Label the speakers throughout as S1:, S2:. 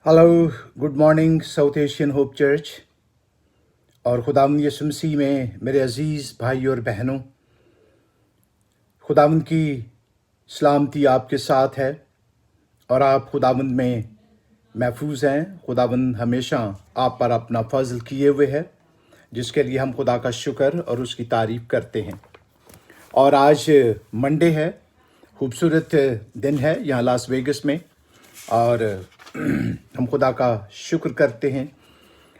S1: Hello, good morning south Asian hope church और खुदावंद यीशु मसीह में मेरे अजीज़ भाई और बहनों, खुदावंद की सलामती आपके साथ है और आप खुदावंद में महफूज हैं। खुदावंद हमेशा आप पर अपना फजल किए हुए है, जिसके लिए हम खुदा का शुक्र और उसकी तारीफ़ करते हैं। और आज मंडे है, खूबसूरत दिन है यहाँ लास वेगस में, और हम खुदा का शुक्र करते हैं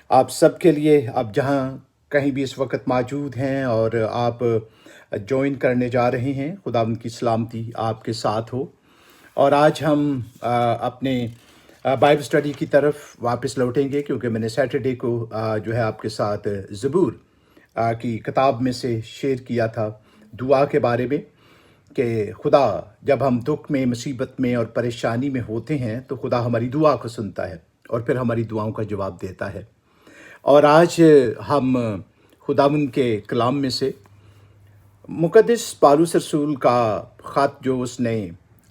S1: आप सब के लिए। आप जहाँ कहीं भी इस वक्त मौजूद हैं और आप ज्वाइन करने जा रहे हैं, खुदा उनकी सलामती आपके साथ हो। और आज हम अपने बाइबल स्टडी की तरफ वापस लौटेंगे, क्योंकि मैंने सैटरडे को जो है आपके साथ ज़बूर की किताब में से शेयर किया था दुआ के बारे में, कि खुदा जब हम दुख में, मुसीबत में और परेशानी में होते हैं तो खुदा हमारी दुआ को सुनता है और फिर हमारी दुआओं का जवाब देता है। और आज हम खुदावंद के कलाम में से मुक़द्दस पौलुस रसूल का ख़त जो उसने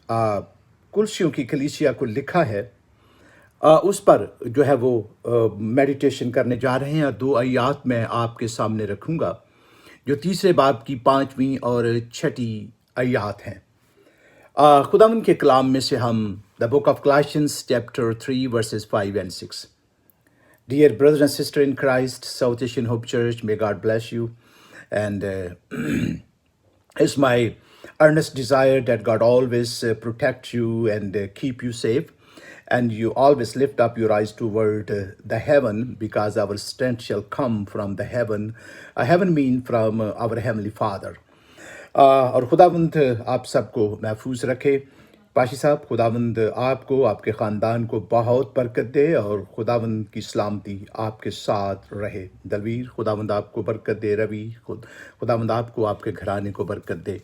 S1: कुलसियों की कलीसिया को लिखा है, उस पर जो है वो मेडिटेशन करने जा रहे हैं। और 2 आयत मैं आपके सामने रखूँगा, जो 3 बाब की 5वीं और 6ठी आयत हैं। खुदावंद के कलाम में से हम the book of Colossians chapter 3 verses 5 and 6. Dear brothers and sisters in Christ, South Asian Hope Church, may God bless you. And it's my earnest desire that God always protect you and keep you safe. And you always lift up your eyes toward the heaven, because our strength shall come from the heaven. Heaven mean from our Heavenly Father. और खुदावंद आप सबको महफूज रखे। पाशी साहब, खुदावंद आपको, आपके ख़ानदान को बहुत बरकत दे और खुदावंद की सलामती आपके साथ रहे। दलवीर, खुदावंद आपको बरकत दे। रवि, खुदावंद आपको, आपके घराने को बरकत दे।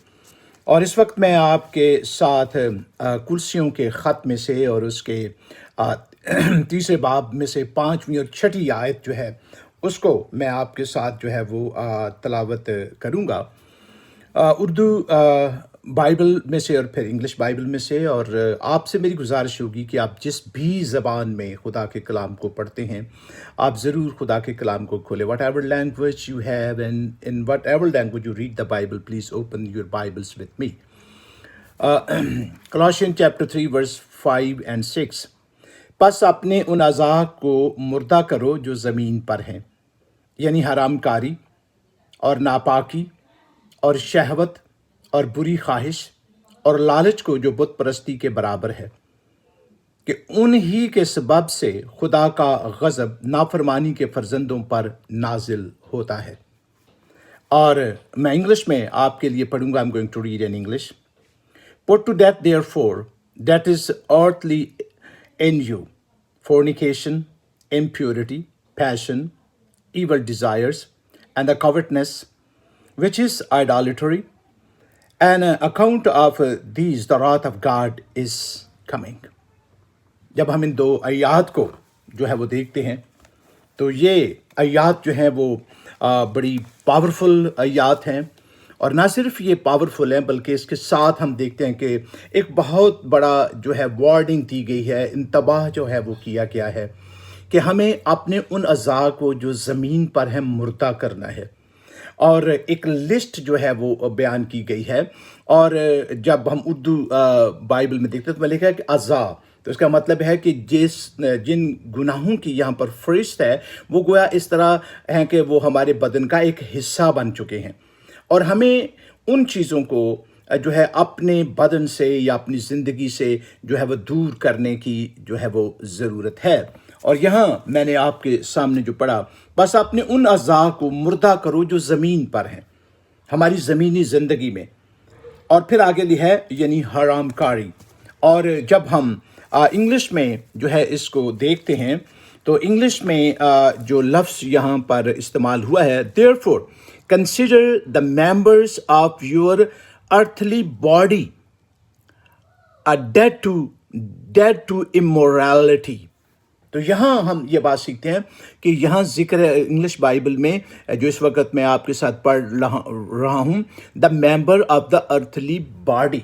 S1: और इस वक्त मैं आपके साथ कुलसियों के ख़त में से और उसके 3 बाब में से 5वीं और 6ठी आयत जो है उसको मैं आपके साथ जो है वो तलावत करूँगा, उर्दू बाइबल में से और फिर इंग्लिश बाइबल में से। और आपसे मेरी गुजारिश होगी कि आप जिस भी ज़बान में खुदा के कलाम को पढ़ते हैं, आप ज़रूर खुदा के कलाम को खोलें। What ever language you have and in what ever language you read the Bible, please open your Bibles with me. Colossians chapter 3 verse 5 and 6. बस अपने उन अज़ा को मुर्दा करो जो ज़मीन पर हैं, यानी हरामकारी और नापाकी और शहवत और बुरी ख्वाहिश और लालच को, जो बुत परस्ती के बराबर है, कि उन्हीं के सबब से खुदा का गज़ब नाफरमानी के फर्जंदों पर नाजिल होता है। और मैं इंग्लिश में आपके लिए पढ़ूंगा। I'm going to read in English. Put to death therefore that is earthly in you, fornication, impurity, passion, evil desires, and the covetousness, which is idolatry. An account of these the wrath of God is coming. जब हम इन 2 आयत को जो है वो देखते हैं, तो ये आयत जो है वो बड़ी पावरफुल आयत हैं। और ना सिर्फ ये पावरफुल हैं, बल्कि इसके साथ हम देखते हैं कि एक बहुत बड़ा जो है वार्निंग दी गई है, इंतबाह जो है वो किया गया है कि हमें अपने उन अज़ा को जो ज़मीन पर है मुर्दा करना है। और एक लिस्ट जो है वो बयान की गई है। और जब हम उर्दू बाइबल में देखते हैं तो मैं लिखा है कि अज़ा, तो इसका मतलब है कि जिन गुनाहों की यहाँ पर फहरिस्त है, वो गोया इस तरह हैं कि वो हमारे बदन का एक हिस्सा बन चुके हैं, और हमें उन चीज़ों को जो है अपने बदन से या अपनी ज़िंदगी से जो है वो दूर करने की जो है वो ज़रूरत है। और यहाँ मैंने आपके सामने जो पढ़ा, बस अपने उन अज़ा को मुर्दा करो जो ज़मीन पर हैं, हमारी ज़मीनी ज़िंदगी में। और फिर आगे लिखा है यानी हरामकारी। और जब हम इंग्लिश में जो है इसको देखते हैं, तो इंग्लिश में जो लफ्ज़ यहाँ पर इस्तेमाल हुआ है, therefore consider the members of your earthly body are dead to immorality. तो यहाँ हम ये बात सीखते हैं कि यहाँ जिक्र है इंग्लिश बाइबल में, जो इस वक्त मैं आपके साथ पढ़ रहा हूँ, the member of the earthly body,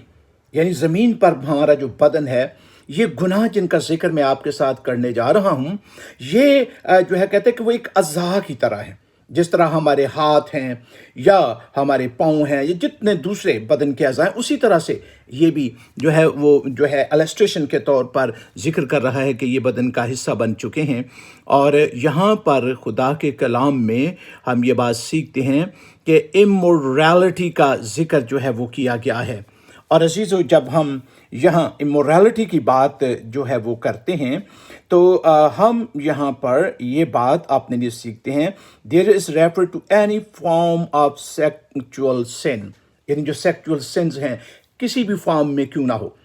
S1: यानी ज़मीन पर हमारा जो बदन है, ये गुनाह जिनका ज़िक्र मैं आपके साथ करने जा रहा हूँ, ये जो है कहते हैं कि वो एक अज़ा की तरह है। जिस तरह हमारे हाथ हैं या हमारे पाँव हैं या जितने दूसरे बदन के अज़ा हैं, उसी तरह से ये भी जो है वो जो है इलस्ट्रेशन के तौर पर ज़िक्र कर रहा है कि ये बदन का हिस्सा बन चुके हैं। और यहाँ पर खुदा के कलाम में हम ये बात सीखते हैं कि इमोरलिटी का ज़िक्र जो है वो किया गया है। और अजीज़ों, जब हम यहाँ इमोरलिटी की बात जो है वो करते हैं तो हम यहाँ पर ये बात अपने लिए सीखते हैं, there is refer to any form of sexual sin, यानी जो सेक्चुअल सिंस हैं किसी भी फॉर्म में क्यों ना हो।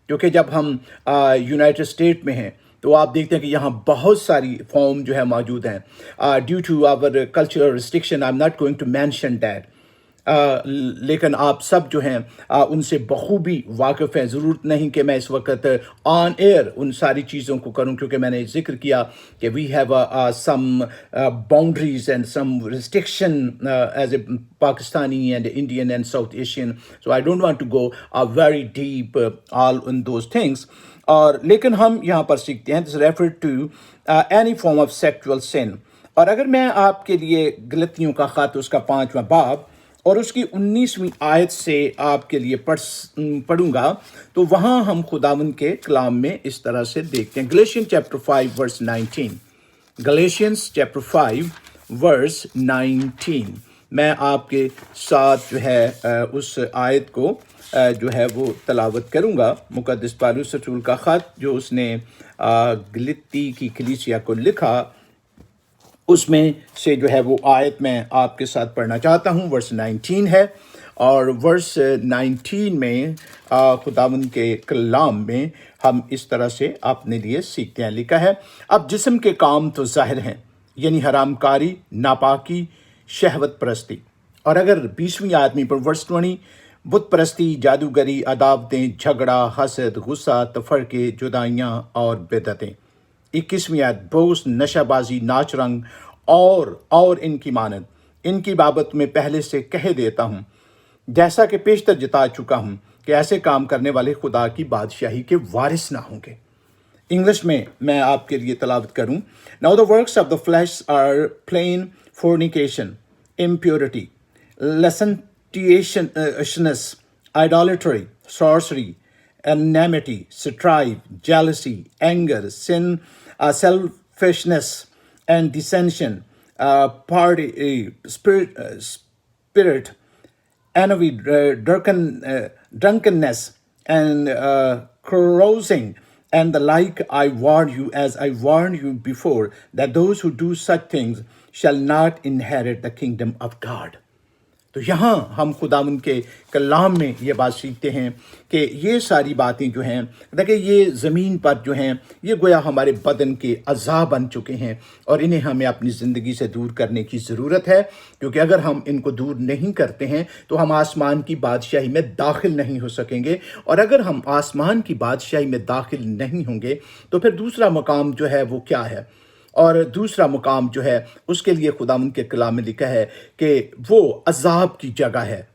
S1: क्योंकि जब हम यूनाइटेड स्टेट में हैं तो आप देखते हैं कि यहाँ बहुत सारी फॉर्म जो है मौजूद हैं। Due to our cultural restriction I am not going to mention that, लेकिन आप सब जो हैं उनसे बखूबी वाकिफ़ हैं। ज़रूरत नहीं कि मैं इस वक्त ऑन एयर उन सारी चीज़ों को करूं, क्योंकि मैंने जिक्र किया कि we have some boundaries and some restriction as a Pakistani and Indian and South Asian, so I don't want to go very deep all in those things. और लेकिन हम यहाँ पर सीखते हैं this refer to any form of sexual sin. और अगर मैं आपके लिए गलतियों का ख़त उसका 5वां बाब और उसकी 19वीं आयत से आपके लिए पढ़ूंगा, तो वहाँ हम खुदावंद के कलाम में इस तरह से देखते हैं। Galatians chapter 5 verse 19, Galatians chapter 5 verse 19। मैं आपके साथ जो है उस आयत को जो है वो तलावत करूंगा। मुक़द्दस पौलुस रसूल का ख़त जो उसने गलती की कलीसिया को लिखा, उसमें से जो है वो आयत मैं आपके साथ पढ़ना चाहता हूँ। वर्स 19 है और वर्स 19 में खुदावंद के कलाम में हम इस तरह से अपने लिए सीखते हैं। लिखा है, अब जिस्म के काम तो ज़ाहिर हैं, यानी हरामकारी, नापाकी, शहवत परस्ती। और अगर 20वीं आयत में पर वर्स 20, बुत परस्ती, जादूगरी, अदावतें, झगड़ा, हसद, गुस्सा, तफरके, जुदाइयाँ और बिदअतें। 21वीं आयत, बोस, नशाबाजी, नाच रंग और इनकी मानद, इनकी बाबत में पहले से कह देता हूँ, जैसा कि पेशतर जता चुका हूँ कि ऐसे काम करने वाले खुदा की बादशाही के वारिस ना होंगे। इंग्लिश में मैं आपके लिए तलावत करूँ। Now the works of the flesh are plain fornication, impurity, lasciviousness, idolatry, sorcery, enmity, strife, jealousy, anger, sin, selfishness, and dissension, spirit, envy, drunkenness, and carousing, and the like. I warn you, as I warned you before, that those who do such things shall not inherit the kingdom of God. तो यहाँ हम खुदावंद के कलाम में ये बात सीखते हैं कि ये सारी बातें जो हैं, देखिए ये ज़मीन पर जो हैं ये गोया हमारे बदन के अज़ा बन चुके हैं और इन्हें हमें अपनी ज़िंदगी से दूर करने की ज़रूरत है। क्योंकि अगर हम इनको दूर नहीं करते हैं तो हम आसमान की बादशाही में दाखिल नहीं हो सकेंगे, और अगर हम आसमान की बादशाही में दाखिल नहीं होंगे तो फिर दूसरा मकाम जो है वो क्या है। और दूसरा मुकाम जो है उसके लिए खुदावंद के कलाम में लिखा है कि वो अज़ाब की जगह है,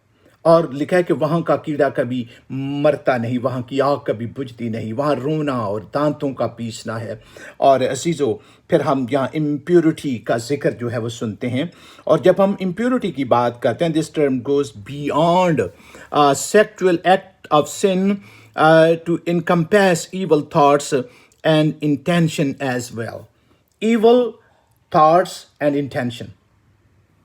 S1: और लिखा है कि वहाँ का कीड़ा कभी मरता नहीं, वहाँ की आग कभी बुझती नहीं, वहाँ रोना और दांतों का पीसना है। और अजीज़ों, फिर हम यहाँ इम्प्योरिटी का जिक्र जो है वो सुनते हैं, और जब हम इम्प्योरिटी की बात करते हैं, this term goes beyond sexual act of sin to encompass evil thoughts and intention as well. evil thoughts and intention।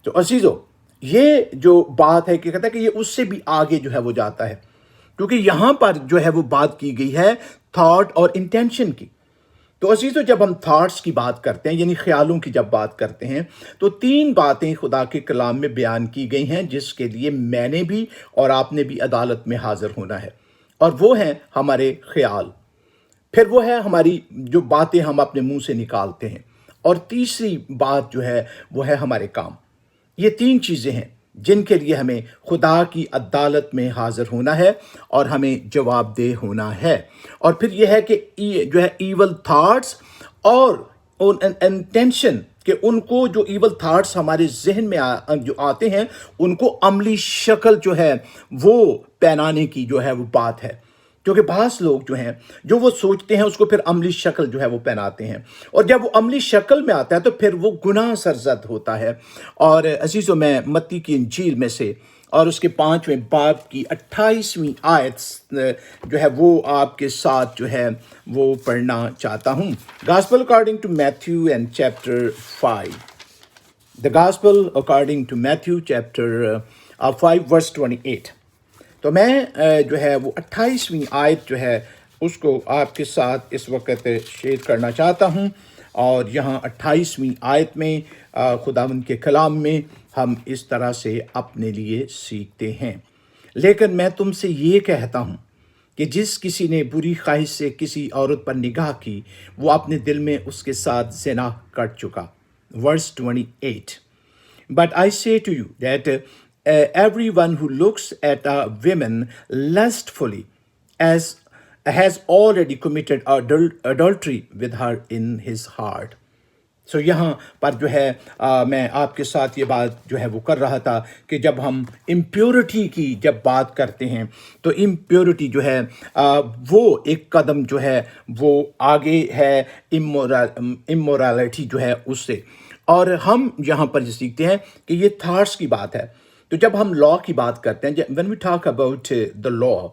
S1: तो अजीजों, ये जो बात है कि कहता है कि ये उससे भी आगे जो है वो जाता है, क्योंकि यहाँ पर जो है वो बात की गई है थॉट और इंटेंशन की। तो अजीजों, जब हम थॉट्स की बात करते हैं यानी ख्यालों की जब बात करते हैं तो 3 बातें खुदा के कलाम में बयान की गई हैं जिसके लिए मैंने भी और आपने भी अदालत में हाजिर होना है, और वो हैं हमारे ख्याल, फिर वो है हमारी जो बातें हम अपने मुंह से निकालते हैं, और तीसरी बात जो है वो है हमारे काम। ये 3 चीज़ें हैं जिनके लिए हमें खुदा की अदालत में हाजिर होना है और हमें जवाबदेह होना है। और फिर यह है कि जो है ईवल थॉट्स और इंटेंशन, कि उनको जो ईवल थॉट्स हमारे जहन में जो आते हैं उनको अमली शक्ल जो है वो पहनाने की जो है वो बात है। क्योंकि बास लोग जो हैं जो वो सोचते हैं उसको फिर अमली शक्ल जो है वो पहनाते हैं, और जब वो अमली शक्ल में आता है तो फिर वो गुनाह सरजद होता है। और अजीज़ों, मैं मत्ती की इंजील में से और उसके 5वें बाब की 28वीं आयत जो है वो आपके साथ जो है वो पढ़ना चाहता हूँ। Gospel according to Matthew and chapter 5, the gospel according to Matthew chapter 5 verse 28। तो मैं जो है वो 28वीं आयत जो है उसको आपके साथ इस वक्त शेयर करना चाहता हूँ। और यहाँ 28वीं आयत में खुदावंद के कलाम में हम इस तरह से अपने लिए सीखते हैं। लेकिन मैं तुमसे ये कहता हूँ कि जिस किसी ने बुरी ख्वाहिश से किसी औरत पर निगाह की, वो अपने दिल में उसके साथ ज़िना कर चुका। Verse 28। But I say to you that everyone who looks at a woman lustfully has already committed adultery with her in his heart. सो यहाँ पर जो है मैं आपके साथ ये बात जो है वो कर रहा था कि जब हम इम्प्योरिटी की जब बात करते हैं तो इम्प्योरिटी जो है वो एक कदम जो है वो आगे है इमोरलिटी जो है उससे। और हम यहाँ पर ये सीखते हैं कि ये थॉट्स की बात है। तो जब हम लॉ की बात करते हैं, when we talk about the law,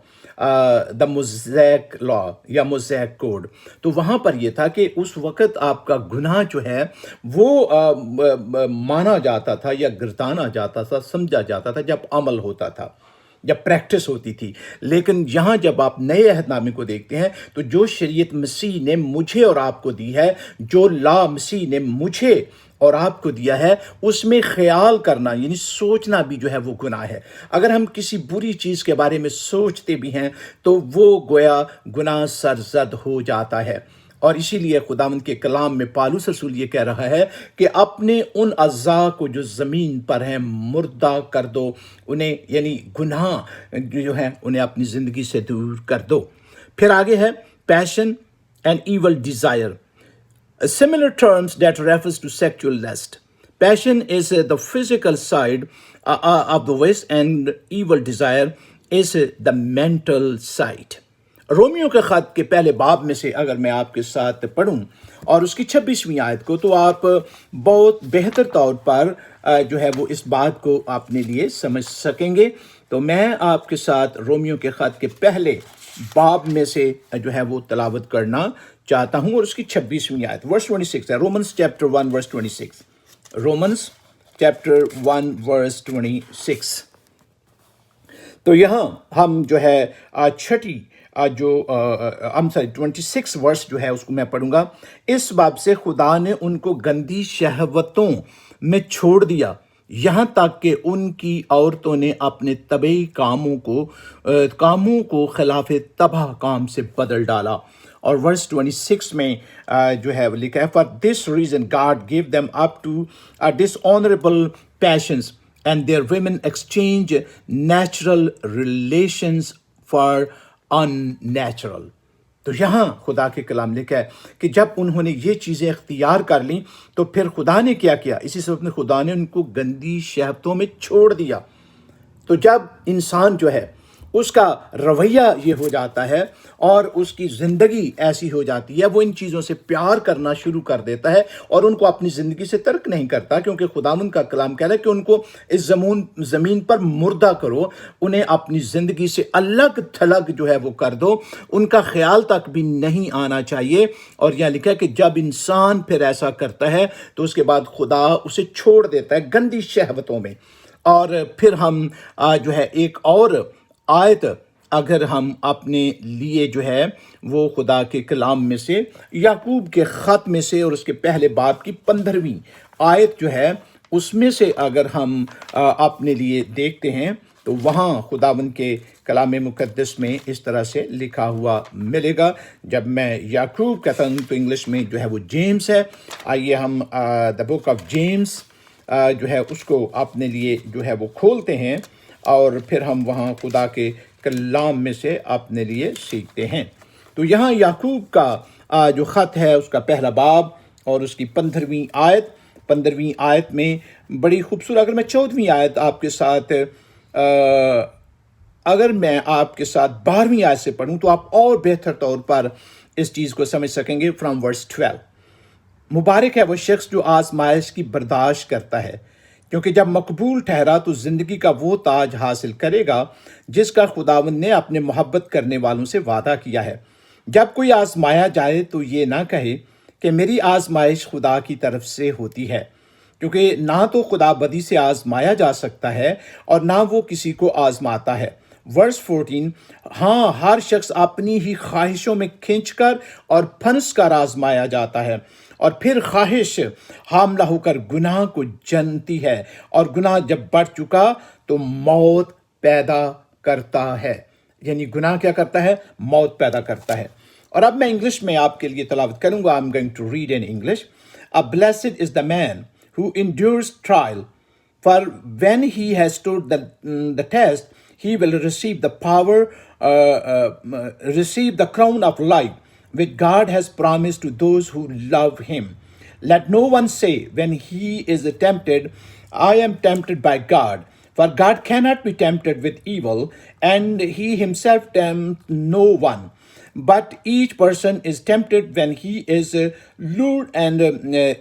S1: the Mosaic law या मोज़ेक कोड, तो वहाँ पर ये था कि उस वक़्त आपका गुनाह जो है वो माना जाता था या गिरताना जाता था, समझा जाता था जब अमल होता था, जब प्रैक्टिस होती थी। लेकिन यहाँ जब आप नए अहदनामे को देखते हैं तो जो शरीयत मसीह ने मुझे और आपको दी है, जो लॉ मसीह ने मुझे और आपको दिया है, उसमें ख्याल करना यानी सोचना भी जो है वो गुनाह है। अगर हम किसी बुरी चीज़ के बारे में सोचते भी हैं तो वो गोया गुनाह सरजद हो जाता है। और इसीलिए खुदावंद के कलाम में पालूस रसूल ये कह रहा है कि अपने उन अज़ा को जो ज़मीन पर हैं मुर्दा कर दो, उन्हें यानी गुनाह जो है उन्हें अपनी ज़िंदगी से दूर कर दो। फिर आगे है passion and evil desire, similar terms that refers to sexual lust. Passion is the physical side of the wish, and evil desire is the mental side. Romeo के ख़त के पहले बाब में से अगर मैं आपके साथ पढ़ूं और उसकी 26वीं आयत को, तो आप बहुत बेहतर तौर पर जो है वो इस बात को अपने लिए समझ सकेंगे। तो मैं आपके साथ रोमियो के ख़त के पहले बाब में से जो है वो तलावत करना चाहता हूं और उसकी 26वीं आयत वर्स 26 है। Romans chapter 1 verse 26। Romans chapter 1 verse 26। तो यहाँ हम जो है छठी जो 26 वर्स जो है उसको मैं पढ़ूंगा। इस बाब से खुदा ने उनको गंदी शहवतों में छोड़ दिया, यहाँ तक कि उनकी औरतों ने अपने तबई कामों को खिलाफ तबाह काम से बदल डाला। और वर्स 26 में जो है वो लिखा है, for this reason God give them up to dishonourable passions and their women exchange natural relations for unnatural. तो यहाँ खुदा के कलाम लिखा है कि जब उन्होंने ये चीज़ें इख्तियार कर लीं तो फिर खुदा ने क्या किया, इसी सबब में खुदा ने उनको गंदी शहवतों में छोड़ दिया। तो जब इंसान जो है उसका रवैया ये हो जाता है और उसकी ज़िंदगी ऐसी हो जाती है, वो इन चीज़ों से प्यार करना शुरू कर देता है और उनको अपनी ज़िंदगी से तर्क नहीं करता, क्योंकि खुदावंद का कलाम कह रहा है कि उनको इस ज़मीन पर मुर्दा करो, उन्हें अपनी ज़िंदगी से अलग थलग जो है वो कर दो, उनका ख्याल तक भी नहीं आना चाहिए। और यहाँ लिखा है कि जब इंसान फिर ऐसा करता है तो उसके बाद खुदा उसे छोड़ देता है गंदी शहवतों में। और फिर हम जो है एक और आयत अगर हम अपने लिए जो है वो खुदा के कलाम में से याकूब के ख़त में से और उसके पहले बाब की 15वीं आयत जो है उसमें से अगर हम अपने लिए देखते हैं तो वहाँ खुदावंद के कलाम मुक़द्दस में इस तरह से लिखा हुआ मिलेगा। जब मैं याकूब कहता हूँ तो इंग्लिश में जो है वो जेम्स है। आइए हम द बुक ऑफ जेम्स जो है उसको अपने लिए जो है वो खोलते हैं और फिर हम वहाँ खुदा के कलाम में से अपने लिए सीखते हैं। तो यहाँ याकूब का जो ख़त है उसका पहला बाब और उसकी 15वीं आयत में बड़ी खूबसूरत, अगर मैं 14वीं आयत आपके साथ اگر میں آپ کے ساتھ 12ویں آیت سے پڑھوں تو آپ اور بہتر طور پر اس چیز کو سمجھ سکیں گے. فرام ورس 12. مبارک ہے وہ شخص جو آزمائش کی برداشت کرتا ہے، کیونکہ جب مقبول ٹھہرا تو زندگی کا وہ تاج حاصل کرے گا جس کا خداوند نے اپنے محبت کرنے والوں سے وعدہ کیا ہے. جب کوئی آزمایا جائے تو یہ نہ کہے کہ میری آزمائش خدا کی طرف سے ہوتی ہے، کیونکہ نہ تو خدا بدی سے آزمایا جا سکتا ہے اور نہ وہ کسی کو آزماتا ہے. ورس 14. ہاں، ہر شخص اپنی ہی خواہشوں میں کھنچ کر اور پھنس کر آزمایا جاتا ہے، اور پھر خواہش حاملہ ہو کر گناہ کو جنتی ہے، اور گناہ جب بڑھ چکا تو موت پیدا کرتا ہے. یعنی گناہ کیا کرتا ہے؟ موت پیدا کرتا ہے. اور اب میں انگلش میں آپ کے لیے تلاوت کروں گا. I'm going to read in English. Blessed is the man who endures trial, for when he has stood the test, he will receive receive the crown of life, which God has promised to those who love him. Let no one say when he is tempted, I am tempted by God. For God cannot be tempted with evil, and he himself tempts no one. But each person is tempted when he is lured and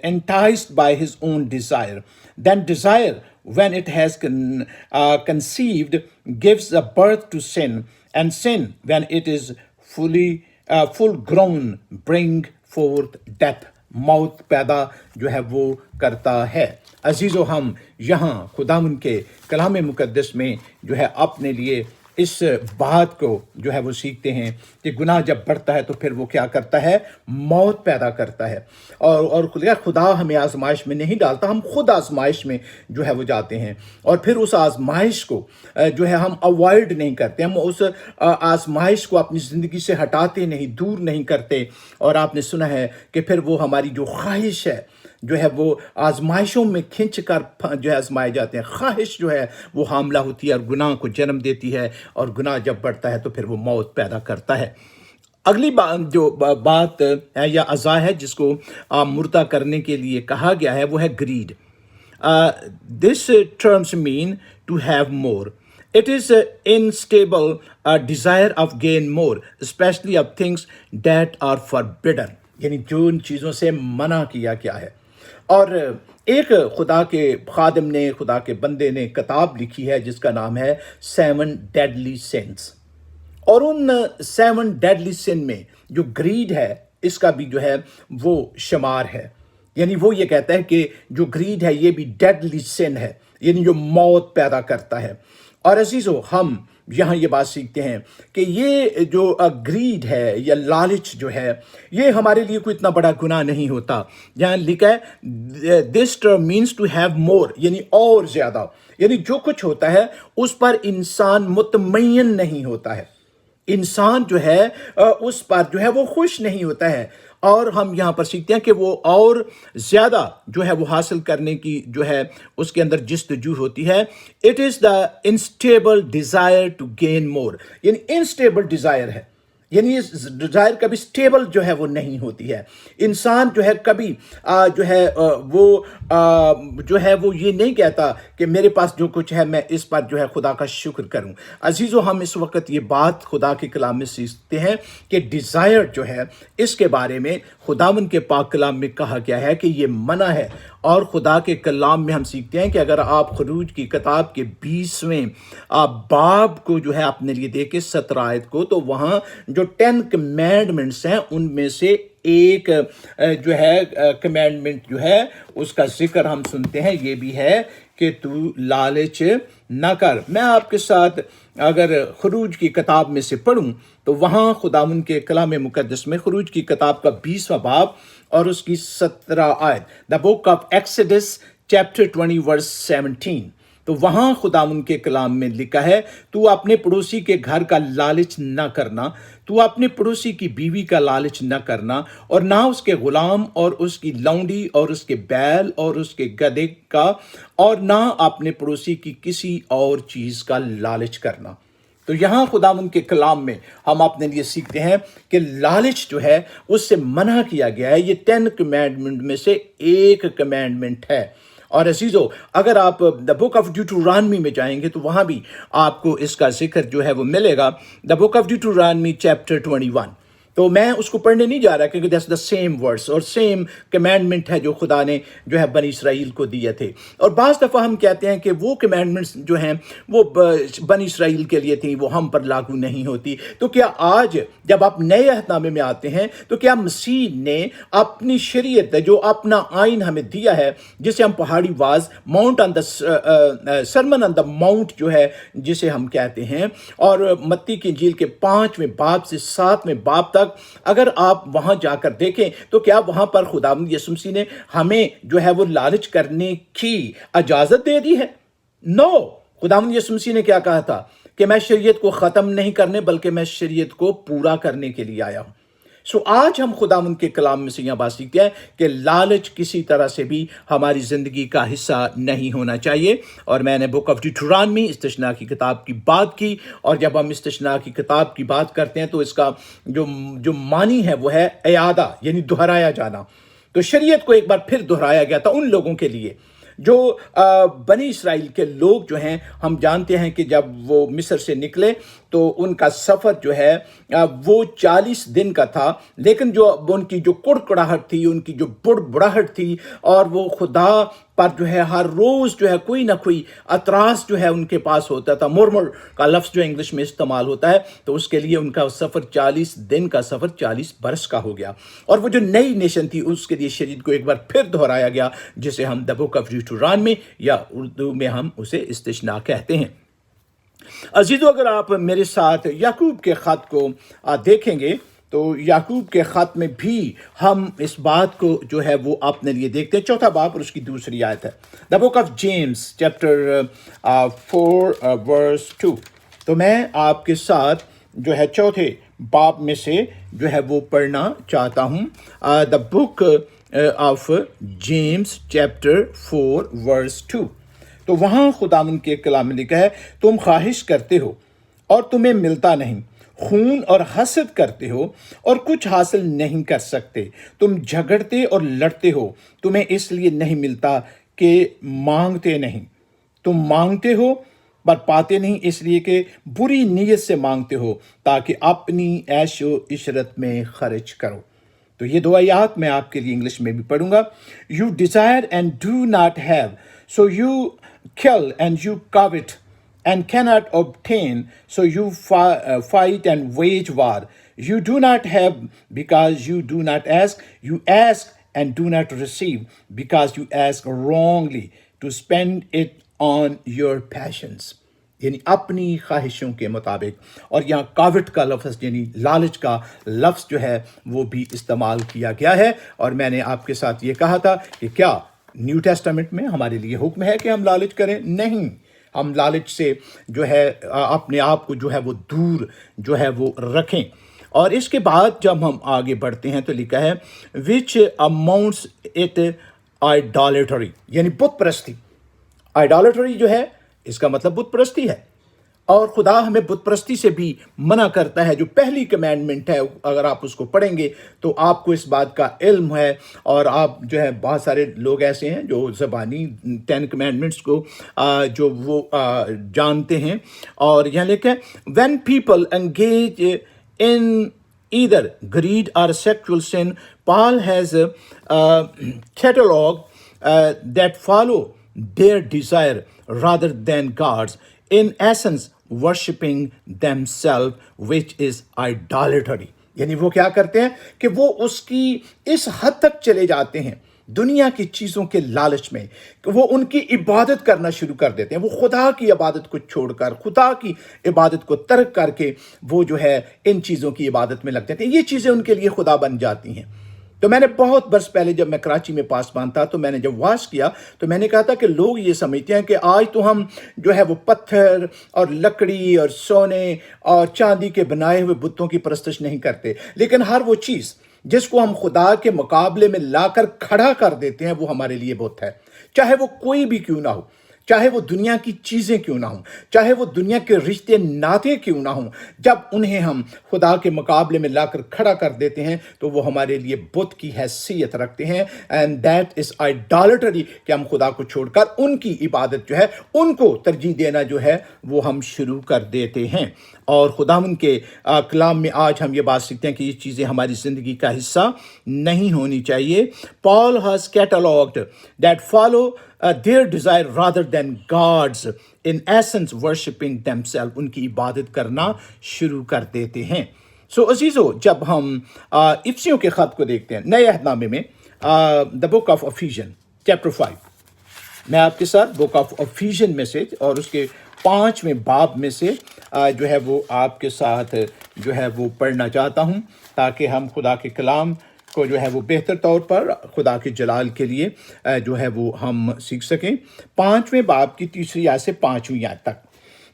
S1: enticed by his own desire. Then desire, when it has conceived, gives a birth to sin, and sin, when it is full grown, bring forth death. موت پیدا جو ہے وہ کرتا ہے. عزیزو، ہم یہاں خداوند کے کلام مقدس میں جو ہے اپنے لیے اس بات کو جو ہے وہ سیکھتے ہیں کہ گناہ جب بڑھتا ہے تو پھر وہ کیا کرتا ہے؟ موت پیدا کرتا ہے. اور خدا ہمیں آزمائش میں نہیں ڈالتا، ہم خود آزمائش میں جو ہے وہ جاتے ہیں، اور پھر اس آزمائش کو جو ہے ہم اوائڈ نہیں کرتے، ہم اس آزمائش کو اپنی زندگی سے ہٹاتے نہیں، دور نہیں کرتے. اور آپ نے سنا ہے کہ پھر وہ ہماری جو خواہش ہے جو ہے وہ آزمائشوں میں کھنچ کر جو ہے آزمائے جاتے ہیں. خواہش جو ہے وہ حاملہ ہوتی ہے اور گناہ کو جنم دیتی ہے، اور گناہ جب بڑھتا ہے تو پھر وہ موت پیدا کرتا ہے. اگلی جو بات ہے یا عزا ہے جس کو مردہ کرنے کے لیے کہا گیا ہے وہ ہے grade. This terms mean to have more. It is unstable desire of gain more, especially of things that are forbidden. یعنی جو ان چیزوں سے منع کیا گیا ہے. اور ایک خدا کے خادم نے، خدا کے بندے نے کتاب لکھی ہے جس کا نام ہے 7 Deadly Sins. اور ان 7 Deadly Sin میں جو گریڈ ہے اس کا بھی جو ہے وہ شمار ہے. یعنی وہ یہ کہتا ہے کہ جو گریڈ ہے یہ بھی ڈیڈلی سن ہے، یعنی جو موت پیدا کرتا ہے. اور عزیزو، ہم یہاں یہ بات سیکھتے ہیں کہ یہ جو گریڈ ہے یا لالچ جو ہے یہ ہمارے لیے کوئی اتنا بڑا گناہ نہیں ہوتا. یہاں لکھا ہے this term means to have more, یعنی اور زیادہ. یعنی جو کچھ ہوتا ہے اس پر انسان مطمئن نہیں ہوتا ہے، انسان جو ہے اس پر جو ہے وہ خوش نہیں ہوتا ہے. اور ہم یہاں پر سیکھتے ہیں کہ وہ اور زیادہ جو ہے وہ حاصل کرنے کی جو ہے اس کے اندر جستجو ہوتی ہے. It is the insatiable desire to gain more. یعنی انسٹیبل ڈیزائر ہے، یعنی اس ڈیزائر کبھی سٹیبل جو ہے وہ نہیں ہوتی ہے. انسان جو ہے کبھی جو ہے وہ جو ہے وہ یہ نہیں کہتا کہ میرے پاس جو کچھ ہے میں اس پر جو ہے خدا کا شکر کروں. عزیزو، ہم اس وقت یہ بات خدا کے کلام میں سیکھتے ہیں کہ ڈیزائر جو ہے اس کے بارے میں خداوند کے پاک کلام میں کہا گیا ہے کہ یہ منع ہے. اور خدا کے کلام میں ہم سیکھتے ہیں کہ اگر آپ خروج کی کتاب کے 20ویں باب کو جو ہے اپنے لیے دیکھیں 17 آیت کو، تو وہاں جو 10 کمینڈمنٹس ہیں ان میں سے ایک جو ہے کمینڈمنٹ جو ہے اس کا ذکر ہم سنتے ہیں، یہ بھی ہے کہ تو لالچ نہ کر. میں آپ کے ساتھ اگر خروج کی کتاب میں سے پڑھوں تو وہاں خداوند کے کلام مقدس میں خروج کی کتاب کا 20واں باب اور اس کی 17 آیت، دا بک آف ایکسڈس چیپٹر 20 ورس 17. تو وہاں خداوند کے کلام میں لکھا ہے تو اپنے پڑوسی کے گھر کا لالچ نہ کرنا، تو اپنے پڑوسی کی بیوی کا لالچ نہ کرنا، اور نہ اس کے غلام اور اس کی لونڈی اور اس کے بیل اور اس کے گدھے کا، اور نہ اپنے پڑوسی کی کسی اور چیز کا لالچ کرنا. تو یہاں خداوند کے کلام میں ہم اپنے لیے سیکھتے ہیں کہ لالچ جو ہے اس سے منع کیا گیا ہے. یہ 10 کمینڈمنٹ میں سے ایک کمینڈمنٹ ہے. اور عزیزو اگر آپ دا بک آف ڈیوٹرانمی میں جائیں گے تو وہاں بھی آپ کو اس کا ذکر جو ہے وہ ملے گا. دا بک آف ڈیوٹرانمی چیپٹر 21. تو میں اس کو پڑھنے نہیں جا رہا کیونکہ دیٹس دا سیم ورڈس اور سیم کمانڈمنٹ ہے جو خدا نے جو ہے بنی اسرائیل کو دیے تھے. اور بعض دفعہ ہم کہتے ہیں کہ وہ کمانڈمنٹس جو ہیں وہ بنی اسرائیل کے لیے تھیں، وہ ہم پر لاگو نہیں ہوتی. تو کیا آج جب آپ نئے عہد نامے میں آتے ہیں تو کیا مسیح نے اپنی شریعت جو اپنا آئین ہمیں دیا ہے، جسے ہم پہاڑی was Mount on the sermon on the mount جو ہے جسے ہم کہتے ہیں، اور متی کی انجیل کے 5ویں باب سے 7ویں باب تک اگر آپ وہاں جا کر دیکھیں تو کیا وہاں پر خداوند یسوع مسیح نے ہمیں جو ہے وہ لالچ کرنے کی اجازت دے دی ہے؟ نو. خداوند یسوع مسیح نے کیا کہا تھا کہ میں شریعت کو ختم نہیں کرنے بلکہ میں شریعت کو پورا کرنے کے لیے آیا ہوں. آج ہم خداوند کے کلام میں سے یہ بات سیکھتے ہیں کہ لالچ کسی طرح سے بھی ہماری زندگی کا حصہ نہیں ہونا چاہیے. اور میں نے بک آف ڈیوٹرانمی استثناء کی کتاب کی بات کی، اور جب ہم استثناء کی کتاب کی بات کرتے ہیں تو اس کا جو معنی ہے وہ ہے اعادہ، یعنی دہرایا جانا. تو شریعت کو ایک بار پھر دہرایا گیا تھا ان لوگوں کے لیے جو بنی اسرائیل کے لوگ جو ہیں. ہم جانتے ہیں کہ جب وہ مصر سے نکلے تو ان کا سفر جو ہے وہ 40 دن کا تھا، لیکن جو ان کی جو کڑکڑاہٹ تھی، ان کی جو بڑبڑاہٹ تھی، اور وہ خدا پر جو ہے ہر روز جو ہے کوئی نہ کوئی اعتراض جو ہے ان کے پاس ہوتا تھا. مرمر کا لفظ جو انگلش میں استعمال ہوتا ہے، تو اس کے لیے ان کا سفر 40 دن کا سفر 40 برس کا ہو گیا. اور وہ جو نئی نیشن تھی اس کے لیے شریعت کو ایک بار پھر دہرایا گیا، جسے ہم دا بک آف ڈیوٹرانمی یا اردو میں ہم اسے استثناء کہتے ہیں. عزیزو اگر آپ میرے ساتھ یعقوب کے خط کو دیکھیں گے تو یعقوب کے خط میں بھی ہم اس بات کو جو ہے وہ اپنے لیے دیکھتے ہیں. 4 باب اور اس کی دوسری آیت ہے. دا بک آف جیمز چیپٹر 4 ورس 2. تو میں آپ کے ساتھ جو ہے 4 باب میں سے جو ہے وہ پڑھنا چاہتا ہوں. دا بک آف جیمز چیپٹر 4 ورس 2. تو وہاں خداوند کے کلام میں لکھا ہے، تم خواہش کرتے ہو اور تمہیں ملتا نہیں، خون اور حسد کرتے ہو اور کچھ حاصل نہیں کر سکتے. تم جھگڑتے اور لڑتے ہو، تمہیں اس لیے نہیں ملتا کہ مانگتے نہیں. تم مانگتے ہو پر پاتے نہیں، اس لیے کہ بری نیت سے مانگتے ہو تاکہ اپنی عیش و عشرت میں خرچ کرو. تو یہ 2 آیات میں آپ کے لیے انگلش میں بھی پڑھوں گا. You desire and do not have, so you kill and you covet and cannot obtain, so you fight and wage war. You do not have because you do not ask. You ask and do not receive because you ask wrongly to spend it on your passions. یعنی اپنی خواہشوں کے مطابق. اور یہاں کاوٹ کا لفظ یعنی لالچ کا لفظ جو ہے وہ بھی استعمال کیا گیا ہے. اور میں نے آپ کے ساتھ یہ کہا تھا کہ کیا نیو ٹیسٹامنٹ میں ہمارے لیے حکم ہے کہ ہم لالچ کریں؟ نہیں. ہم لالچ سے جو ہے اپنے آپ کو جو ہے وہ دور جو ہے وہ رکھیں. اور اس کے بعد جب ہم آگے بڑھتے ہیں تو لکھا ہے وچ اماؤنٹس اٹ آئیڈالیٹری، یعنی بت پرستی. آئیڈالیٹری جو ہے اس کا مطلب بت پرستی ہے. اور خدا ہمیں بت پرستی سے بھی منع کرتا ہے. جو پہلی کمانڈمنٹ ہے اگر آپ اس کو پڑھیں گے تو آپ کو اس بات کا علم ہے. اور آپ جو ہے بہت سارے لوگ ایسے ہیں جو زبانی 10 کمانڈمنٹس کو جو وہ جانتے ہیں. اور یہاں لکھا ہے when people engage in either greed or sexual sin, Paul has cataloged that follow their desire rather than God's, in essence worshipping themselves, which is idolatry. یعنی وہ کیا کرتے ہیں کہ وہ اس کی اس حد تک چلے جاتے ہیں دنیا کی چیزوں کے لالچ میں کہ وہ ان کی عبادت کرنا شروع کر دیتے ہیں. وہ خدا کی عبادت کو چھوڑ کر، خدا کی عبادت کو ترک کر کے وہ جو ہے ان چیزوں کی عبادت میں لگ جاتے ہیں. یہ چیزیں ان کے لیے خدا بن جاتی ہیں. تو میں نے بہت برس پہلے جب میں کراچی میں پاسبان تھا تو میں نے جب واز کیا تو میں نے کہا تھا کہ لوگ یہ سمجھتے ہیں کہ آج تو ہم جو ہے وہ پتھر اور لکڑی اور سونے اور چاندی کے بنائے ہوئے بتوں کی پرستش نہیں کرتے، لیکن ہر وہ چیز جس کو ہم خدا کے مقابلے میں لا کر کھڑا کر دیتے ہیں وہ ہمارے لیے بت ہے، چاہے وہ کوئی بھی کیوں نہ ہو. चाहे वो दुनिया की चीज़ें क्यों ना हों, चाहे वो दुनिया के रिश्ते नाते क्यों ना हों, जब उन्हें हम खुदा के मुकाबले में लाकर खड़ा कर देते हैं तो वो हमारे लिए बुत की हैसियत रखते हैं। एंड दैट इज़ आइडोलेटरी, कि हम खुदा को छोड़कर उनकी इबादत जो है, उनको तरजीह देना जो है वो हम शुरू कर देते हैं। और खुदावंद के कलाम में आज हम ये बात सीखते हैं कि ये चीज़ें हमारी ज़िंदगी का हिस्सा नहीं होनी चाहिए। Paul has catalogued that follow their desire rather than God's, in essence worshiping themselves, उनकी इबादत करना शुरू कर देते हैं। सो अजीज़ो, जब हम इफिसियों के ख़त को देखते हैं नए अहदनामे में, the book of Ephesian chapter 5, मैं आपके साथ बुक ऑफ एफिशियन में से और उसके 5वें बाब में से जो है वो आपके साथ जो है वो पढ़ना चाहता हूँ, ताकि हम खुदा के कलाम को जो है वो बेहतर तौर पर खुदा के जलाल के लिए जो है वो हम सीख सकें। 5वें बाब की 3री आयत से 5वीं आयत तक,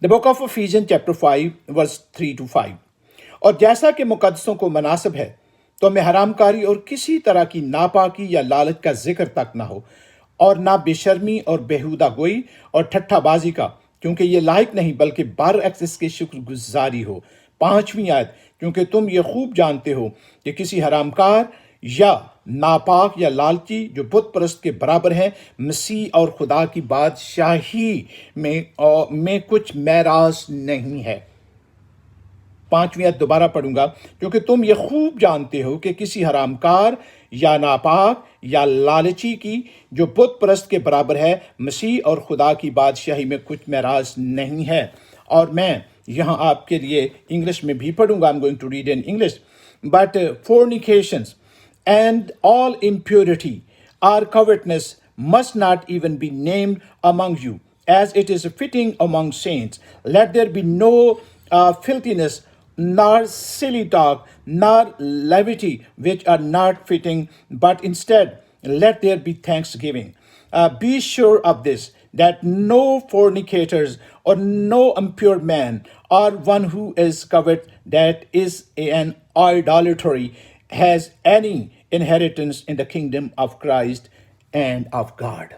S1: the book of Ephesian chapter 5 verse 3 to 5। और जैसा कि मुकद्दसों को मुनासिब है तो मैं हरामकारी और किसी तरह की नापाकी या लालच का जिक्र तक ना हो, और ना बेशर्मी और बेहुदा गोई और ठट्ठाबाजी का, क्योंकि ये लायक नहीं बल्कि बरअक्स इसके शुक्रगुजारी हो। 5वीं आयत, क्योंकि तुम ये खूब जानते हो कि किसी हरामकार या नापाक या लालची जो बुत परस्त के बराबर है, मसीह और खुदा की बादशाही में कुछ मैराज नहीं है। 5वीं आयत दोबारा पढ़ूंगा, क्योंकि तुम ये खूब जानते हो कि किसी हरामकार या नापाक या लालची की जो बुत परस्त के बराबर है, मसीह और खुदा की बादशाही में कुछ मैराज नहीं है। और मैं यहाँ आपके लिए इंग्लिश में भी पढ़ूंगा। I am going to read in English. But fornications and all impurity or covetousness must not even be named among you, as it is fitting among saints. Let there be no filthiness, nor silly talk, nor levity, which are not fitting, but instead let there be thanksgiving. Be sure of this, that no fornicators or no impure man, or one who is covet, that is an idolatry, has any inheritance in the kingdom of Christ and of God.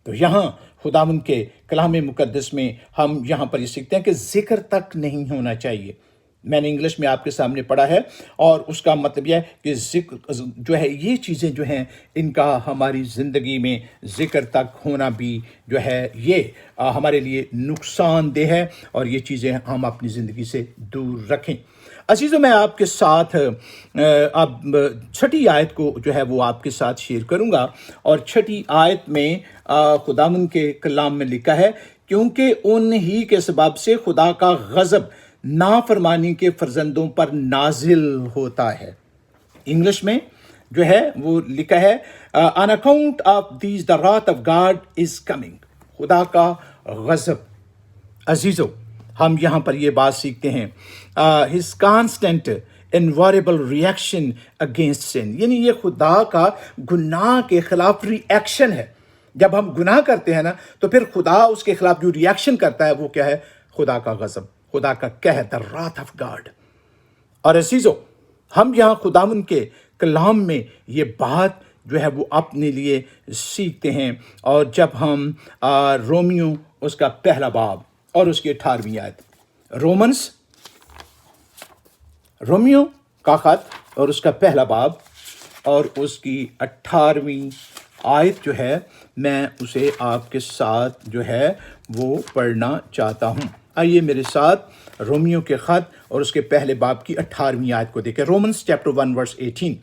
S1: तो यहाँ खुदावंद के कलाम मुकद्दस में हम यहाँ पर ये सीखते हैं कि जिक्र तक नहीं होना चाहिए। मैंने इंग्लिश में आपके सामने पढ़ा है, और उसका मतलब यह है कि जिक्र जो है, ये चीज़ें जो हैं इनका हमारी ज़िंदगी में जिक्र तक होना भी जो है ये हमारे लिए नुकसानदेह है, और ये चीज़ें हम अपनी ज़िंदगी से दूर रखें। अजीज़ों, मैं आपके साथ अब 6ठी आयत को जो है वो आपके साथ शेयर करूंगा। और 6ठी आयत में खुदावंद के कलाम में लिखा है, क्योंकि उन्हीं के सबब से खुदा का गज़ब नाफरमानी के फर्जंदों पर नाजिल होता है। इंग्लिश में जो है वो लिखा है, on account of these the रात ऑफ गॉड इज कमिंग। खुदा का गज़ब। अजीज़ों, हम यहाँ पर ये बात सीखते हैं, हिज कांस्टेंट इनवारेबल रिएक्शन अगेंस्ट सिन, यानी ये खुदा का गुनाह के खिलाफ रिएक्शन है। जब हम गुनाह करते हैं ना, तो फिर खुदा उसके खिलाफ जो रिएक्शन करता है वो क्या है? खुदा का गज़ब, खुदा का कह, द रात ऑफ गॉड। और अजीज़ों, हम यहाँ खुदावंद के कलाम में ये बात जो है वो अपने लिए सीखते हैं। और जब हम रोमियो उसका पहला बाब और उसकी 18वीं आयत, रोमियो का खत और उसका पहला बाब और उसकी 18वीं आयत जो है, मैं उसे आपके साथ जो है वो पढ़ना चाहता हूँ। आइए मेरे साथ रोमियो के खत और उसके पहले बाब की 18वीं आयत को देखें। रोमन्स चैप्टर 1 वर्स 18,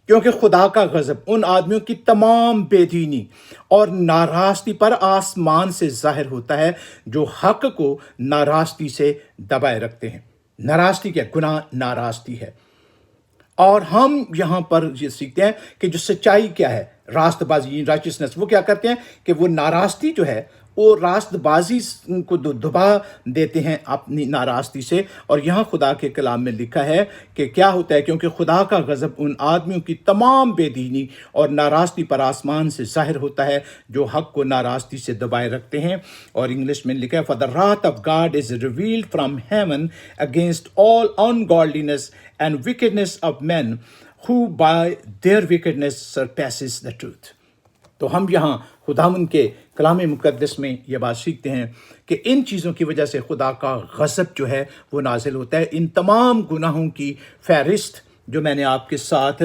S1: क्योंकि खुदा का गज़ब उन आदमियों की तमाम बेदीनी और नाराज़गी पर आसमान से ज़ाहिर होता है, जो हक को नाराज़गी से दबाए रखते हैं। नाराज़गी क्या? गुनाह नाराज़गी है। और हम यहाँ पर ये सीखते हैं कि जो सच्चाई क्या है, रास्तबाजी, राइचियसनेस, वो क्या करते हैं कि वो नाराज़गी जो है वो रास्तबाजी को दुबा देते हैं अपनी नाराज़गी से। और यहाँ खुदा के कलाम में लिखा है कि क्या होता है, क्योंकि खुदा का गज़ब उन आदमियों की तमाम बेदीनी और नाराज़गी पर आसमान से ज़ाहिर होता है, जो हक को नाराज़गी से दबाए रखते हैं। और इंग्लिश में लिखा है, for the wrath of God is revealed from heaven against all ungodliness and wickedness of man who by their wickedness suppresses the truth. تو ہم یہاں خداوند کے کلام مقدس میں یہ بات سیکھتے ہیں کہ ان چیزوں کی وجہ سے خدا کا غضب جو ہے وہ نازل ہوتا ہے۔ ان تمام گناہوں کی فہرست جو میں نے آپ کے ساتھ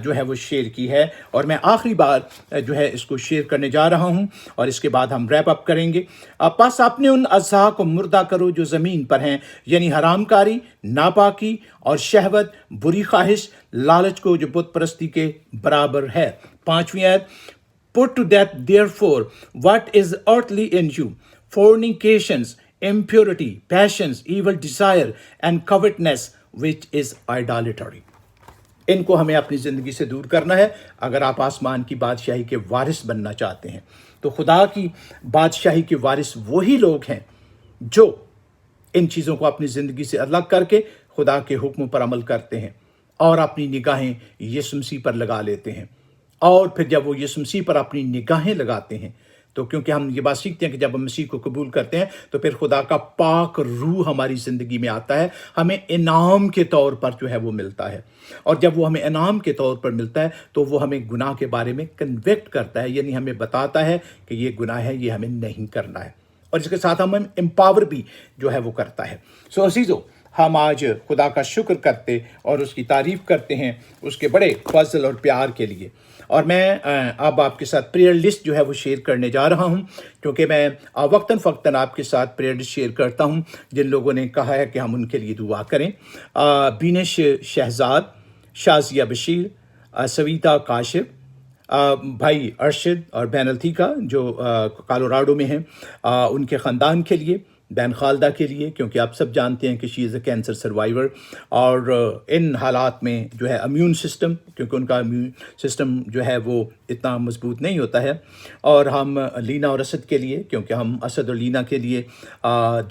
S1: جو ہے وہ شیئر کی ہے، اور میں آخری بار جو ہے اس کو شیئر کرنے جا رہا ہوں، اور اس کے بعد ہم ریپ اپ کریں گے۔ پس اپنے ان اعضاء کو مردہ کرو جو زمین پر ہیں، یعنی حرام کاری، ناپاکی اور شہوت، بری خواہش، لالچ کو جو بت پرستی کے برابر ہے۔ 5ویں آیت، Put to death therefore what is earthly in you, fornications, impurity, passions, evil desire, and covetousness, which is idolatry. ان کو ہمیں اپنی زندگی سے دور کرنا ہے اگر آپ آسمان کی بادشاہی کے وارث بننا چاہتے ہیں۔ تو خدا کی بادشاہی کے وارث وہی لوگ ہیں جو ان چیزوں کو اپنی زندگی سے الگ کر کے خدا کے حکموں پر عمل کرتے ہیں اور اپنی نگاہیں یسوع مسیح پر لگا لیتے ہیں۔ اور پھر جب وہ یسوع مسیح پر اپنی نگاہیں لگاتے ہیں تو کیونکہ ہم یہ بات سیکھتے ہیں کہ جب ہم مسیح کو قبول کرتے ہیں تو پھر خدا کا پاک روح ہماری زندگی میں آتا ہے، ہمیں انعام کے طور پر جو ہے وہ ملتا ہے، اور جب وہ ہمیں انعام کے طور پر ملتا ہے تو وہ ہمیں گناہ کے بارے میں کنوکٹ کرتا ہے، یعنی ہمیں بتاتا ہے کہ یہ گناہ ہے، یہ ہمیں نہیں کرنا ہے، اور اس کے ساتھ ہمیں امپاور بھی جو ہے وہ کرتا ہے۔ سو عزیزو، ہم آج خدا کا شکر کرتے اور اس کی تعریف کرتے ہیں اس کے بڑے فضل اور پیار کے لیے۔ اور میں اب آپ کے ساتھ پریئر لسٹ جو ہے وہ شیئر کرنے جا رہا ہوں، کیونکہ میں وقتاً فوقتاً آپ کے ساتھ پریئر لسٹ شیئر کرتا ہوں جن لوگوں نے کہا ہے کہ ہم ان کے لیے دعا کریں۔ بینش شہزاد، شازیہ بشیر، سویتا کاشف، بھائی ارشد اور بہن التیکا جو کالوراڈو میں ہیں، ان کے خاندان کے لیے، بہن خالدہ کے لیے، کیونکہ آپ سب جانتے ہیں کہ شی از اے کینسر سروائیور، اور ان حالات میں جو ہے امیون سسٹم، کیونکہ ان کا امیون سسٹم جو ہے وہ اتنا مضبوط نہیں ہوتا ہے، اور ہم لینا اور اسد کے لیے، کیونکہ ہم اسد اور لینا کے لیے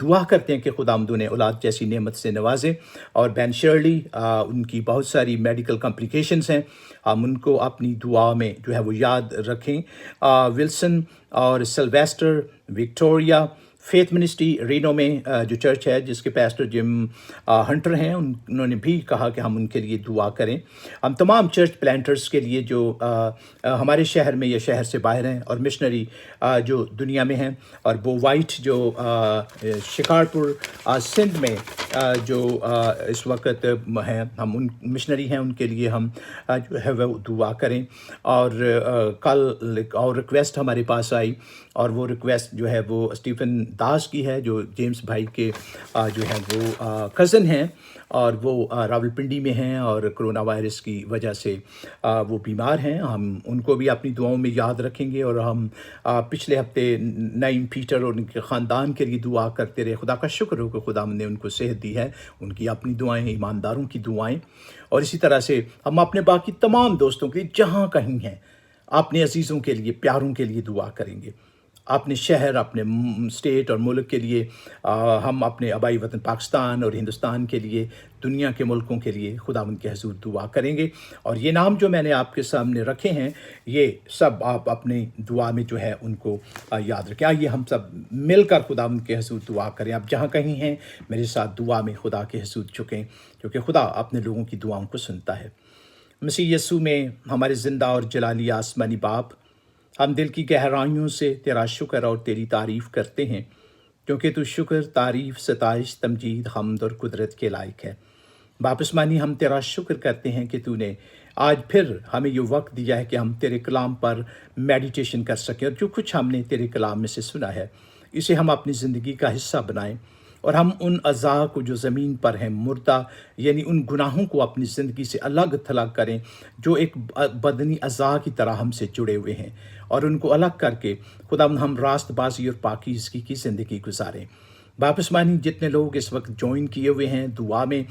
S1: دعا کرتے ہیں کہ خداوند انہیں اولاد جیسی نعمت سے نوازے، اور بہن شرلی، ان کی بہت ساری میڈیکل کمپلیکیشنز ہیں، ہم ان کو اپنی دعا میں جو ہے وہ یاد رکھیں۔ ولسن اور Sylvester, Victoria, faith ministry Reno میں جو چرچ ہے جس کے پیسٹر جم ہنٹر ہیں، انہوں نے بھی کہا کہ ہم ان کے لیے دعا کریں۔ ہم تمام چرچ پلانٹرز کے لیے جو ہمارے شہر میں یا شہر سے باہر ہیں، اور مشنری جو دنیا میں ہیں، اور بو وائٹ جو شکارپور سندھ میں جو اس وقت ہیں، ہم ان مشنری ہیں، ان کے لیے ہم جو ہے وہ دعا کریں۔ اور کل اور ریکویسٹ ہمارے پاس آئی، اور وہ ریکویسٹ جو ہے وہ اسٹیفن داس کی ہے، جو جیمس بھائی کے جو ہے وہ کزن ہیں، اور وہ راولپنڈی میں ہیں، اور کرونا وائرس کی وجہ سے وہ بیمار ہیں۔ ہم ان کو بھی اپنی دعاؤں میں یاد رکھیں گے، اور ہم پچھلے ہفتے نعیم پیٹر اور ان کے خاندان کے لیے دعا کرتے رہے۔ خدا کا شکر ہو کہ خدا نے ان کو صحت دی ہے، ان کی اپنی دعائیں، ایمانداروں کی دعائیں، اور اسی طرح سے ہم اپنے باقی تمام دوستوں کے لیے جہاں کہیں ہیں، اپنے عزیزوں کے لیے، پیاروں کے لیے دعا کریں گے، اپنے شہر، اپنے اسٹیٹ اور ملک کے لیے، ہم اپنے آبائی وطن پاکستان اور ہندوستان کے لیے، دنیا کے ملکوں کے لیے خداوند کے حضور دعا کریں گے۔ اور یہ نام جو میں نے آپ کے سامنے رکھے ہیں، یہ سب آپ اپنے دعا میں جو ہے ان کو یاد رکھیں۔ آئیے ہم سب مل کر خداوند کے حضور دعا کریں۔ آپ جہاں کہیں ہیں میرے ساتھ دعا میں خدا کے حضور جھکیں، کیونکہ خدا اپنے لوگوں کی دعاؤں کو سنتا ہے۔ مسیح یسوع میں ہمارے زندہ اور جلالی آسمانی باپ، ہم دل کی گہرائیوں سے تیرا شکر اور تیری تعریف کرتے ہیں، کیونکہ تو شکر، تعریف، ستائش، تمجید، حمد اور قدرت کے لائق ہے۔ باپ آسمانی، ہم تیرا شکر کرتے ہیں کہ تو نے آج پھر ہمیں یہ وقت دیا ہے کہ ہم تیرے کلام پر میڈیٹیشن کر سکیں، اور جو کچھ ہم نے تیرے کلام میں سے سنا ہے اسے ہم اپنی زندگی کا حصہ بنائیں، اور ہم ان اعضاء کو جو زمین پر ہیں مردہ، یعنی ان گناہوں کو اپنی زندگی سے الگ تھلگ کریں جو ایک بدنی اعضاء کی طرح ہم سے جڑے ہوئے ہیں، اور ان کو الگ کر کے خدا ہم راست بازی اور پاکیزگی کی زندگی گزاریں۔ باپ آسمانی، جتنے لوگ اس وقت جوائن کیے ہوئے ہیں دعا میں،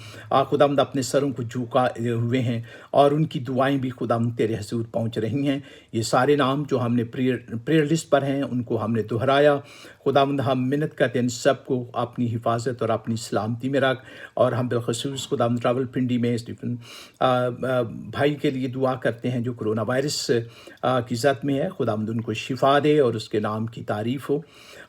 S1: خداوند اپنے سروں کو جھکا ہوئے ہیں، اور ان کی دعائیں بھی خداوند تیرے حضور پہنچ رہی ہیں۔ یہ سارے نام جو ہم نے پریئر لسٹ پر ہیں ان کو ہم نے دہرایا۔ خداوند ہم منت کرتے ہیں ان سب کو اپنی حفاظت اور اپنی سلامتی میں رکھ، اور ہم بالخصوص خداوند راولپنڈی میں اسٹیفن بھائی کے لیے دعا کرتے ہیں جو کرونا وائرس کی زد میں ہے۔ خداوند ان کو شفا دے اور اس کے نام کی تعریف ہو،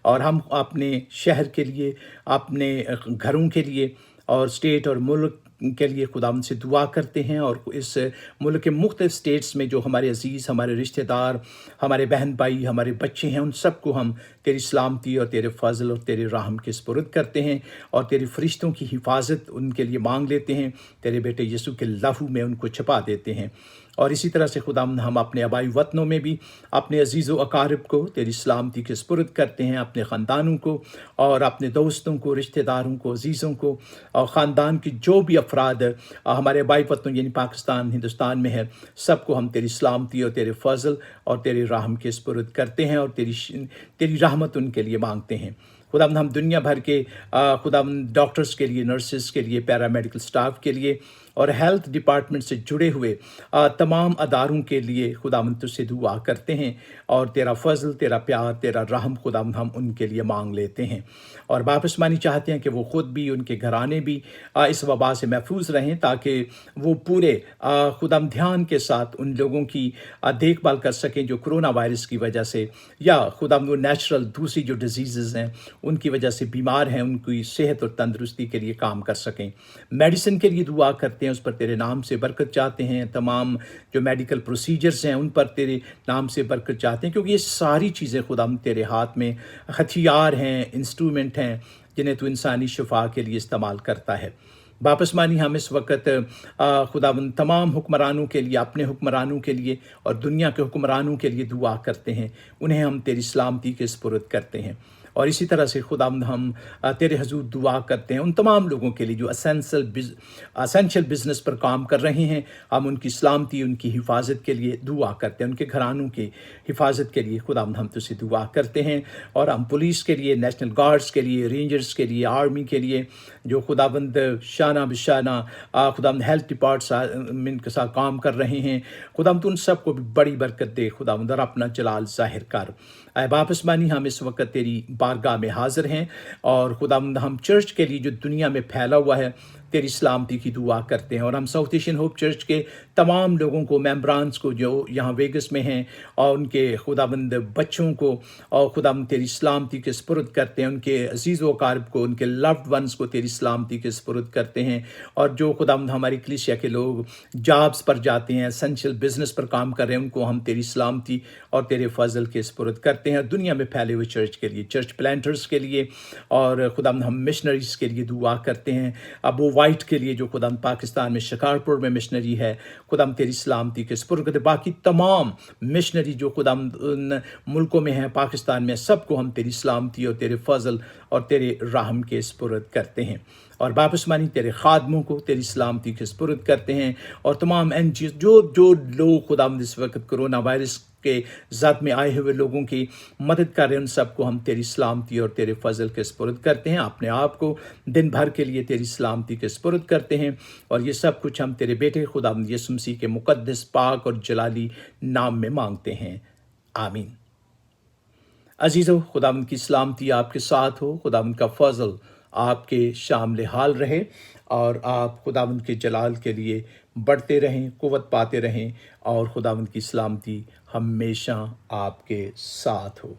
S1: اور ہم اپنے شہر کے لیے، اپنے گھروں کے لیے، اور اسٹیٹ اور ملک के लिए खुदावंद से दुआ करते हैं, और इस मुल्क के मुख्तलिफ स्टेट्स में जो हमारे अजीज़, हमारे रिश्तेदार, हमारे बहन भाई, हमारे बच्चे हैं, उन सबको हम तेरी सलामती और तेरे फ़ज़ल और तेरे रहम के सपुर्द करते हैं, और तेरे फ़रिश्तों की हिफाजत उनके लिए मांग लेते हैं। तेरे बेटे यीशु के लहू में उनको छिपा देते हैं। और इसी तरह से खुदावंद हम अपने आबाई वतनों में भी अपने अजीज़ व अकारिब को तेरी सलामती के सपुर्द करते हैं, अपने ख़ानदानों को और अपने दोस्तों को, रिश्तेदारों को, अजीज़ों को, और ख़ानदान की जो भी अफराद हमारे आबाई वतनों यानी पाकिस्तान, हिंदुस्तान में है, सबको हम तेरी सलामती और तेरे फ़ज़ल और तेरे रहम के सपुर्द करते हैं, और तेरी रहमत उनके लिए मांगते हैं। खुदावंद हम दुनिया भर के खुदावंद डॉक्टर्स के लिए, नर्सेस के लिए, पैरामेडिकल स्टाफ के लिए और हेल्थ डिपार्टमेंट से जुड़े हुए तमाम अदारों के लिए खुदावंद तुझसे दुआ करते हैं, और तेरा फ़ज़ल, तेरा प्यार, तेरा रहम खुदावंद हम उनके लिए मांग लेते हैं। और वापस मानी चाहते हैं कि वो ख़ुद भी, उनके घराने भी इस वबा से महफूज रहें, ताकि वो पूरे खुदावंद ध्यान के साथ उन लोगों की देखभाल कर सकें जो कोरोना वायरस की वजह से या खुदावंद वो नेचुरल दूसरी जो डिजीज़ हैं उनकी वजह से बीमार हैं, उनकी सेहत और तंदरुस्ती के लिए काम कर सकें। मेडिसिन के लिए दुआ करते हैं, उस पर तेरे नाम से बरकत चाहते हैं। तमाम जो मेडिकल प्रोसीजर्स हैं उन पर तेरे नाम से बरकत चाहते हैं, क्योंकि ये सारी चीज़ें खुदावंद तेरे हाथ में हथियार हैं, इंस्ट्रूमेंट हैं, जिन्हें तू इंसानी शिफा के लिए इस्तेमाल करता है। वापस मानी हम इस वक्त खुदावंद तमाम हुक्मरानों के लिए, अपने हुक्मरानों के लिए और दुनिया के हुक्मरानों के लिए दुआ करते हैं, उन्हें हम तेरी सलामती के सपुर्द करते हैं। और इसी तरह से खुदावंद हम तेरे हजूर दुआ करते हैं उन तमाम लोगों के लिए जो असेंशियल बिज़नेस पर काम कर रहे हैं। हम उनकी सलामती, उनकी हिफाजत के लिए दुआ करते हैं, उनके घरानों की हिफाजत के लिए खुदावंद हम तुझसे दुआ करते हैं। और हम पुलिस के लिए, नेशनल गार्ड्स के लिए, रेंजर्स के लिए, आर्मी के लिए, जो खुदावंद शाना बिशाना खुदावंद हेल्थ डिपार्टमेंट के साथ काम कर रहे हैं, खुदावंद उन सबको भी बड़ी बरकत दे खुदावंद, और अपना जलाल ज़ाहिर कर। वापस मानी हम इस वक्त तेरी बारगाह में हाजिर हैं, और खुदावंद हम चर्च के लिए जो दुनिया में फैला हुआ है तेरी सलामती की दुआ करते हैं। और हम साउथ एशियन होप चर्च के तमाम लोगों को, मेम्बरान्स को जो यहाँ वेगस में हैं, और उनके खुदावंद बच्चों को और खुदावंद तेरी सलामती के सपुर्द करते हैं। उनके अजीज़ व अकारिब को, उनके लव्ड वंस को तेरी सलामती के सपुर्द करते हैं। और जो खुदावंद हमारी कलीसिया के लोग जॉब्स पर जाते हैं, एसेंशियल बिजनेस पर काम कर रहे हैं, उनको हम तेरी सलामती और तेरे फजल के सपुर्द करते हैं। दुनिया में फैले हुए चर्च के लिए, चर्च प्लांटर्स के लिए, और खुदावंद हम मिशनरीज़ के लिए दुआ करते हैं। अब वो वाइट के लिए जो खुदावंद पाकिस्तान में शिकारपुर में मिशनरी है, खुदावंद तेरी सलामती के सपुर्द करते। बाकी तमाम मिशनरी जो खुदावंद उन मुल्कों में हैं, पाकिस्तान में, सबको हम तेरी सलामती और तेरे फजल और तेरे रहम के सपुर्द करते हैं। और वापस मानी तेरे खादमों को तेरी सलामती के सपुर्द करते हैं। और तमाम NGO जो लोग खुदावंद इस वक्त कोरोना वायरस के ज़द में आए हुए लोगों की मदद कर रहे हैं, उन सबको हम तेरी सलामती और तेरे फजल के सपुर्द करते हैं। अपने आप को दिन भर के लिए तेरी सलामती के सपुर्द करते हैं। और ये सब कुछ हम तेरे बेटे खुदावंद यीशु मसीह के मुक़द्दस, पाक और जलाली नाम में मांगते हैं, आमीन। अजीज़ों, खुदावंद की सलामती आपके साथ हो, खुदावंद का फजल आपके शामिल हाल रहे, और आप खुदावंद के जलाल के लिए बढ़ते रहें, कुव्वत पाते रहें, और खुदावंद की सलामती हमेशा आपके साथ हो।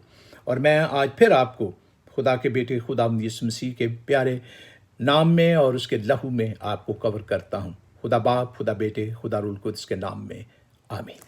S1: और मैं आज फिर आपको खुदा के बेटे खुदावंद यीशु मसीह के प्यारे नाम में और उसके लहू में आपको कवर करता हूँ। खुदा बाप, खुदा बेटे, खुदा रूह कुद्स के नाम में, आमीन।